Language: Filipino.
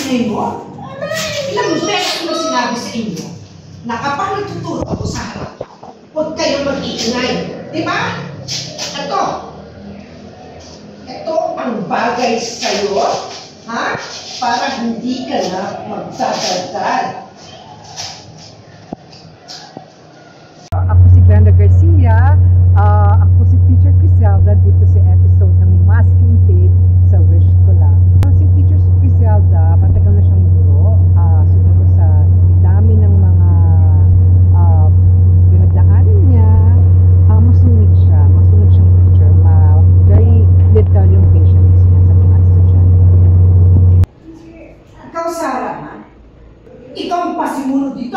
ingay mo? Ilang beses ko na sinabi sa inyo na kapag nagtuturo ako sa harap, huwag kayong mag-iingay. Di ba? Ito ang bagay sa'yo, ha? Para hindi ka na magdadaldal. Ako si Glenda Garcia. Ako si Teacher Criselda dito sa episode ng Masking Tape sa Wish Ko Lang. Si Teacher Criselda, matagal na siyang guro. Siguro sa dami ng mga pinagdaanan niya, masunod siyang teacher. Very little yung patience niya sa mga estudyante. Ikaw, Sarah, ha? Ikaw ang pasimuno dito.